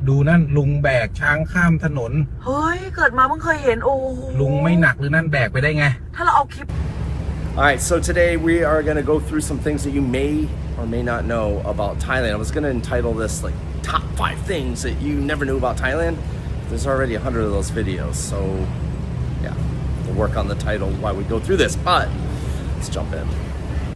ดูนั่นลุงแบกช้างข้ามถนนเฮ้ยเกิดมาเพิ่งเคยเห็นโอ้ลุงไม่หนักหรือนั่นแบกไปได้ไงถ้าเราเอาคลิป Alright, so today we are going to go through some things that you may or may not know about Thailand. I was going to entitle this like top 5 things that you never knew about Thailand. There's already 100 of those videos, so yeah, we'll work on the title while we go through this, but let's jump in.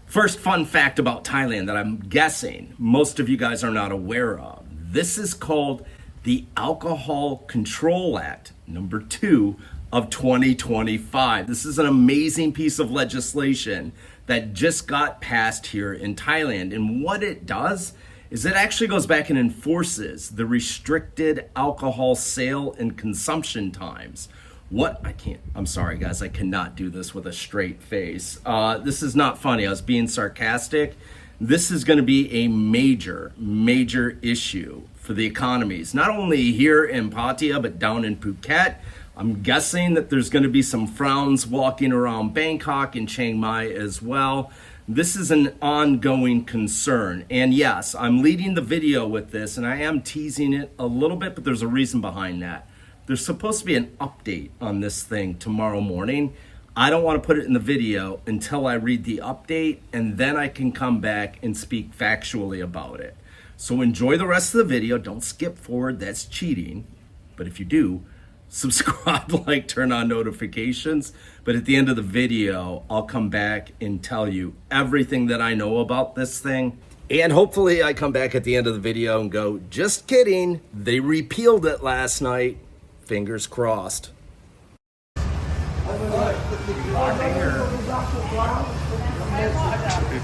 First fun fact about Thailand that I'm guessing most of you guys are not aware of. This is called the Alcohol Control Act, number 2 of 2025. This is an amazing piece of legislation that just got passed here in Thailand. And what it does is it actually goes back and enforces the restricted alcohol sale and consumption times. I'm sorry guys, I cannot do this with a straight face. This is not funny, I was being sarcastic. This is gonna be a major issue for the economies, not only here in Pattaya, but down in Phuket. I'm guessing that there's gonna be some frowns walking around Bangkok and Chiang Mai as well. This is an ongoing concern. And yes, I'm leading the video with this and I am teasing it a little bit, but there's a reason behind that. There's supposed to be an update on this thing tomorrow morning. I don't want to put it in the video until I read the update and then I can come back and speak factually about it. So enjoy the rest of the video. Don't skip forward, that's cheating. But if you do, subscribe, like, turn on notifications. But at the end of the video, I'll come back and tell you everything that I know about this thing. And hopefully I come back at the end of the video and go, just kidding, they repealed it last night. Fingers crossed.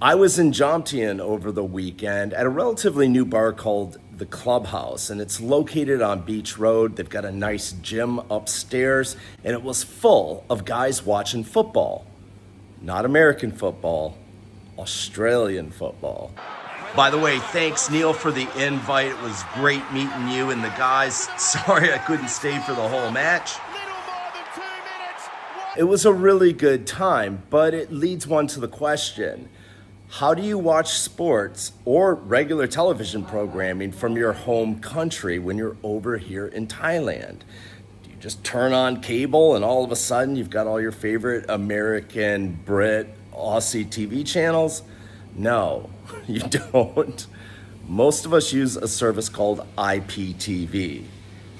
I was in Jomtien over the weekend at a relatively new bar called The Clubhouse, and it's located on Beach Road. They've got a nice gym upstairs, and it was full of guys watching football. Not American football, Australian football. By the way, thanks Neil for the invite. It was great meeting you and the guys. Sorry I couldn't stay for the whole match. It was a really good time, but it leads one to the question. How do you watch sports or regular television programming from your home country when you're over here in Thailand? Do you just turn on cable and all of a sudden you've got all your favorite American, Brit, Aussie TV channels? No, you don't. Most of us use a service called IPTV.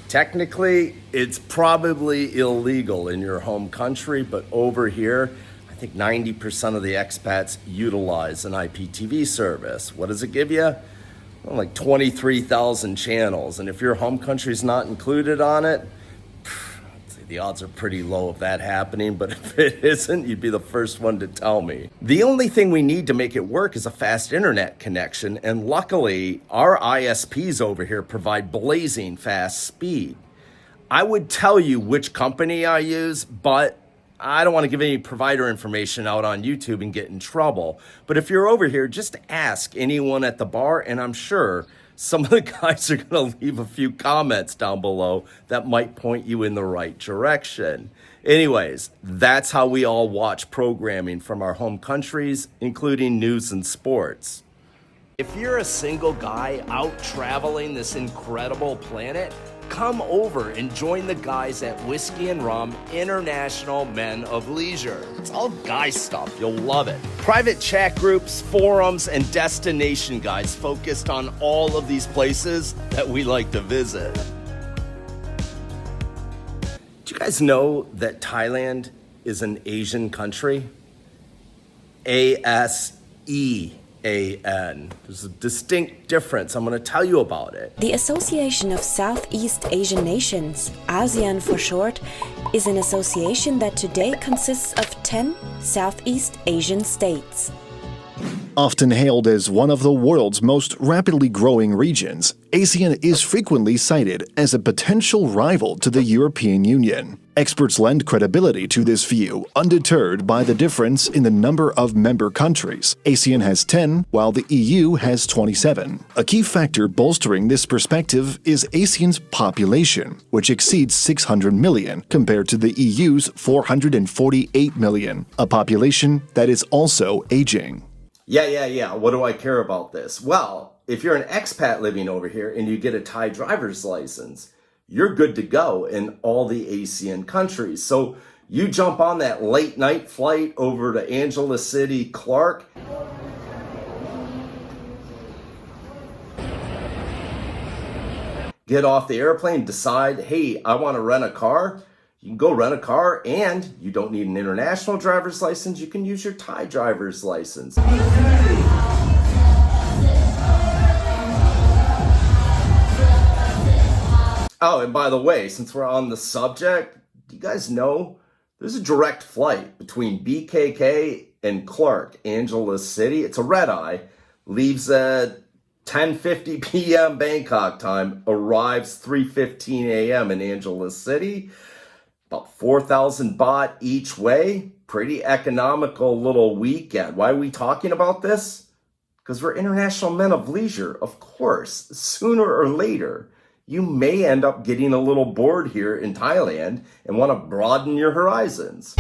Technically, it's probably illegal in your home country, but over here, I think 90% of the expats utilize an IPTV service. What does it give you? Well, like 23,000 channels. And if your home country's not included on it, the odds are pretty low of that happening, but if it isn't, you'd be the first one to tell me. The only thing we need to make it work is a fast internet connection, and luckily, our ISPs over here provide blazing fast speed. I would tell you which company I use, but I don't want to give any provider information out on YouTube and get in trouble. But if you're over here, just ask anyone at the bar, and I'm sure some of the guys are going to leave a few comments down below that might point you in the right direction. Anyways, that's how we all watch programming from our home countries, including news and sports. If you're a single guy out traveling this incredible planet, come over and join the guys at Whiskey and Rum International Men of Leisure. It's all guy stuff. You'll love it. Private chat groups, forums, and destination guides focused on all of these places that we like to visit. Do you guys know that Thailand is an Asian country? ASEAN. There's a distinct difference. I'm going to tell you about it. The Association of Southeast Asian Nations, ASEAN for short, is an association that today consists of 10 Southeast Asian states. Often hailed as one of the world's most rapidly growing regions, ASEAN is frequently cited as a potential rival to the European Union. Experts lend credibility to this view, undeterred by the difference in the number of member countries. ASEAN has 10, while the EU has 27. A key factor bolstering this perspective is ASEAN's population, which exceeds 600 million compared to the EU's 448 million, a population that is also aging. Yeah. What do I care about this? Well, if you're an expat living over here and you get a Thai driver's license, you're good to go in all the ASEAN countries. So you jump on that late night flight over to Angeles City, Clark. Get off the airplane, decide, hey, I want to rent a car. You can go rent a car, and you don't need an international driver's license. You can use your Thai driver's license. Oh, and by the way, since we're on the subject, do you guys know there's a direct flight between BKK and Clark, Angeles City? It's a red eye, leaves at 10:50 p.m. Bangkok time, arrives 3:15 a.m. in Angeles City. About 4,000 baht each way. Pretty economical little weekend. Why are we talking about this? Because we're international men of leisure. Of course, sooner or later, you may end up getting a little bored here in Thailand and want to broaden your horizons.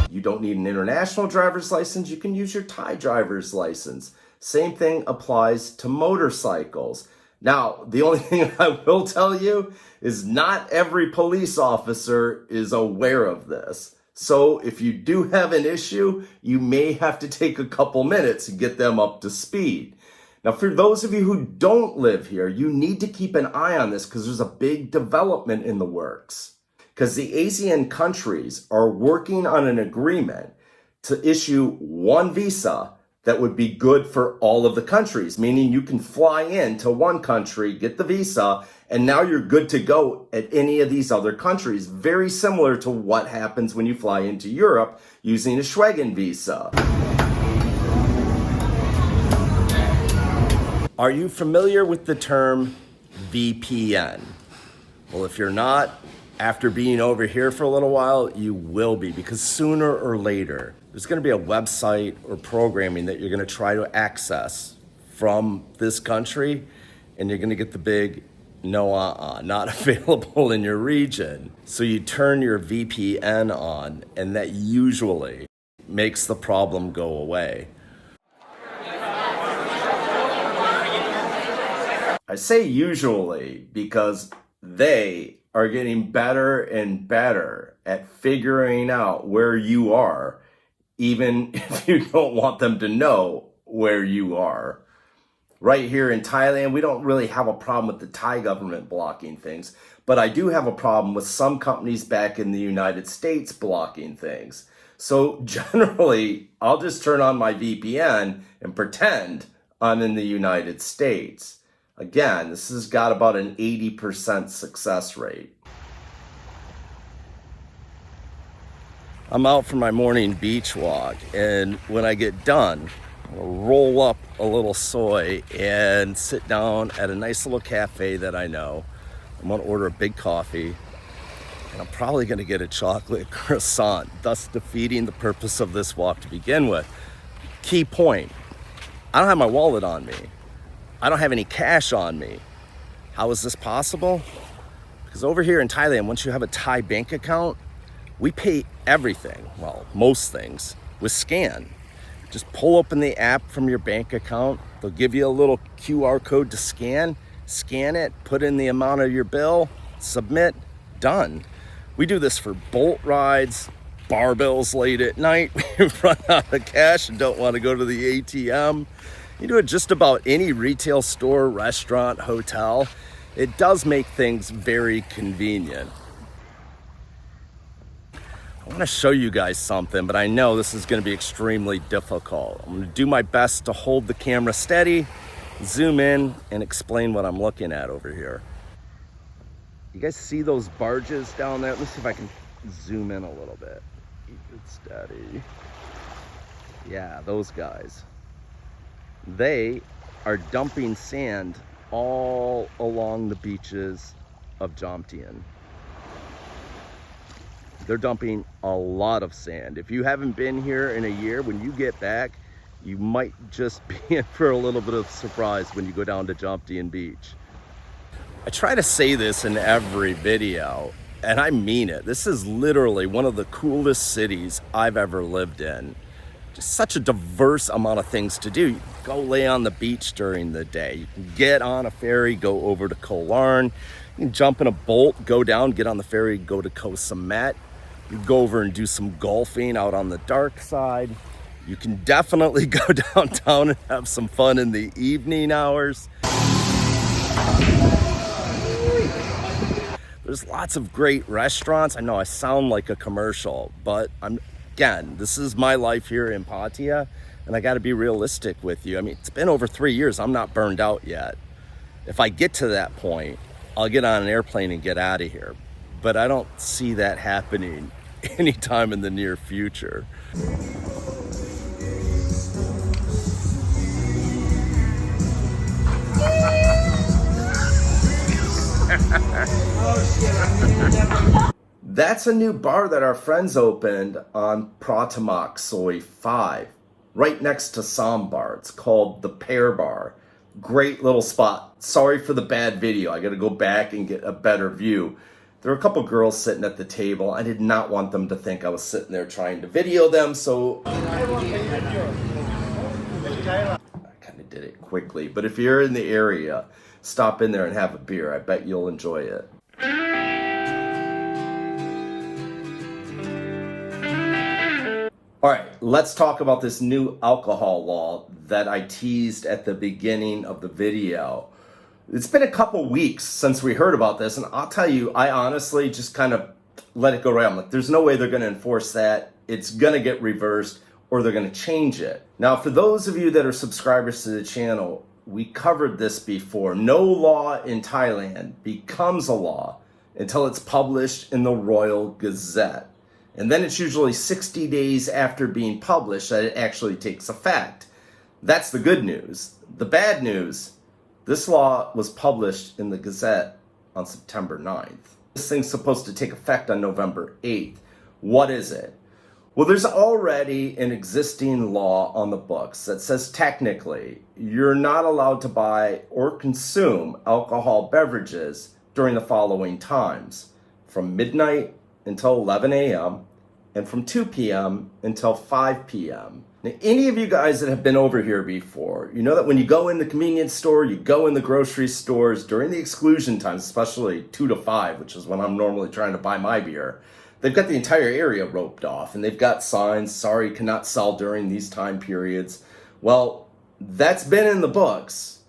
You don't need an international driver's license. You can use your Thai driver's license. Same thing applies to motorcycles. Now, the only thing I will tell you is not every police officer is aware of this. So if you do have an issue, you may have to take a couple minutes to get them up to speed. Now, for those of you who don't live here, you need to keep an eye on this because there's a big development in the works. Because the ASEAN countries are working on an agreement to issue one visa that would be good for all of the countries, meaning you can fly into one country, get the visa, and now you're good to go at any of these other countries. Very similar to what happens when you fly into Europe using a Schengen visa. Are you familiar with the term VPN? Well, if you're not, after being over here for a little while, you will be, because sooner or later, there's going to be a website or programming that you're going to try to access from this country, and you're going to get the big no, not available in your region. So you turn your VPN on, and that usually makes the problem go away. I say usually because they are getting better and better at figuring out where you are, even if you don't want them to know where you are. Right here in Thailand, we don't really have a problem with the Thai government blocking things, but I do have a problem with some companies back in the United States blocking things. So generally, I'll just turn on my VPN and pretend I'm in the United States. Again, this has got about an 80% success rate. I'm out for my morning beach walk, and when I get done, I'll roll up a little soy and sit down at a nice little cafe that I know. I'm gonna order a big coffee, and I'm probably gonna get a chocolate croissant, thus defeating the purpose of this walk to begin with. Key point, I don't have my wallet on me. I don't have any cash on me. How is this possible? Because over here in Thailand, once you have a Thai bank account, we pay everything, well, most things, with scan. Just pull open the app from your bank account. They'll give you a little QR code to scan it, put in the amount of your bill, submit, done. We do this for Bolt rides, bar bills late at night. We run out of cash and don't want to go to the ATM. You do it just about any retail store, restaurant, hotel. It does make things very convenient. I want to show you guys something, but I know this is going to be extremely difficult. I'm going to do my best to hold the camera steady, zoom in, and explain what I'm looking at over here. You guys see those barges down there? Let's see if I can zoom in a little bit. Keep it steady. Yeah, those guys. They are dumping sand all along the beaches of Jomtien. They're dumping a lot of sand. If you haven't been here in a year, when you get back, you might just be in for a little bit of surprise when you go down to Jomtien Beach. I try to say this in every video, and I mean it. This is literally one of the coolest cities I've ever lived in. just such a diverse amount of things to do. You can go lay on the beach during the day. You can get on a ferry, go over to Koh Larn. You can jump in a boat, go down, get on the ferry, go to Koh Samet. You can go over and do some golfing out on the dark side. You can definitely go downtown and have some fun in the evening hours. There's lots of great restaurants. I know I sound like a commercial, but again, this is my life here in Pattaya, and I got to be realistic with you. I mean, it's been over 3 years. I'm not burned out yet. If I get to that point, I'll get on an airplane and get out of here. But I don't see that happening anytime in the near future. That's a new bar that our friends opened on Pratamnak Soy 5, right next to Sambar. It's called the Pear Bar. Great little spot. Sorry for the bad video. I got to go back and get a better view. There were a couple girls sitting at the table. I did not want them to think I was sitting there trying to video them, so I kind of did it quickly. But if you're in the area, stop in there and have a beer. I bet you'll enjoy it. All right, let's talk about this new alcohol law that I teased at the beginning of the video. It's been a couple weeks since we heard about this, and I'll tell you, I honestly just kind of let it go right. I'm like, there's no way they're going to enforce that. It's going to get reversed, or they're going to change it. Now, for those of you that are subscribers to the channel, we covered this before. No law in Thailand becomes a law until it's published in the Royal Gazette. And then it's usually 60 days after being published that it actually takes effect. That's the good news. The bad news, this law was published in the Gazette on September 9th. This thing's supposed to take effect on November 8th. What is it? Well, there's already an existing law on the books that says technically you're not allowed to buy or consume alcohol beverages during the following times: from midnight until 11 a.m. and from 2 p.m. until 5 p.m. Now, any of you guys that have been over here before, you know that when you go in the convenience store, you go in the grocery stores during the exclusion times, especially 2 to 5, which is when I'm normally trying to buy my beer, they've got the entire area roped off and they've got signs, sorry, cannot sell during these time periods. Well, that's been in the books,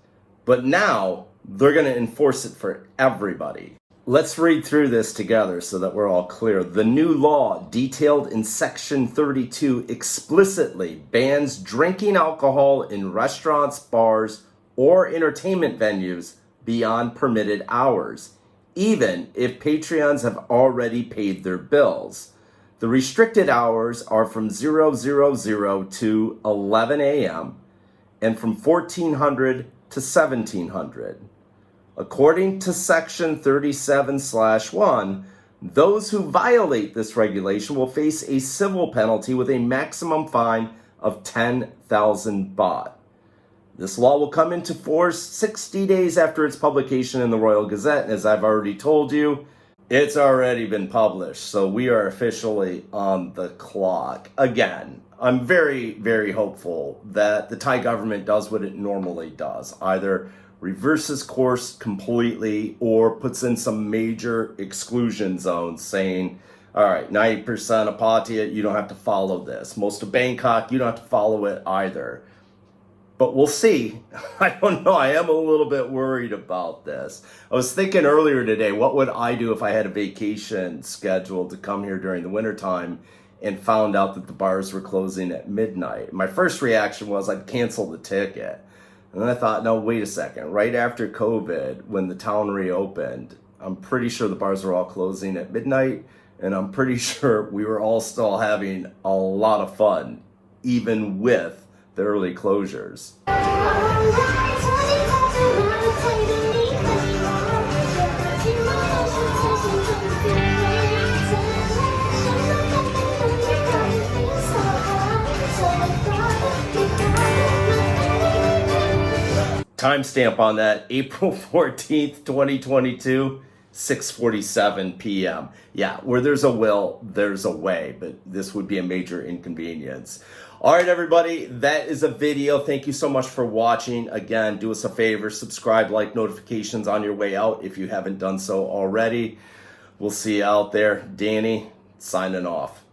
but now they're going to enforce it for everybody. Let's read through this together so that we're all clear. The new law, detailed in Section 32, explicitly bans drinking alcohol in restaurants, bars, or entertainment venues beyond permitted hours, even if Patreons have already paid their bills. The restricted hours are from 000 to 11 a.m. and from 1400 to 1700. According to Section 37/1, those who violate this regulation will face a civil penalty with a maximum fine of 10,000 baht. This law will come into force 60 days after its publication in the Royal Gazette. And as I've already told you, it's already been published. So we are officially on the clock. Again, I'm very, very hopeful that the Thai government does what it normally does. Either reverses course completely or puts in some major exclusion zones saying, all right, 90% of Pattaya, you don't have to follow this. Most of Bangkok, you don't have to follow it either. But we'll see. I don't know. I am a little bit worried about this. I was thinking earlier today, what would I do if I had a vacation scheduled to come here during the wintertime and found out that the bars were closing at midnight? My first reaction was I'd cancel the ticket. And then I thought, no, wait a second. Right after COVID, when the town reopened, I'm pretty sure the bars were all closing at midnight. And I'm pretty sure we were all still having a lot of fun, even with the early closures. Timestamp on that, April 14th, 2022, 6:47 p.m. Yeah, where there's a will, there's a way, but this would be a major inconvenience. All right, everybody, that is a video. Thank you so much for watching. Again, do us a favor, subscribe, like, notifications on your way out if you haven't done so already. We'll see you out there. Danny, signing off.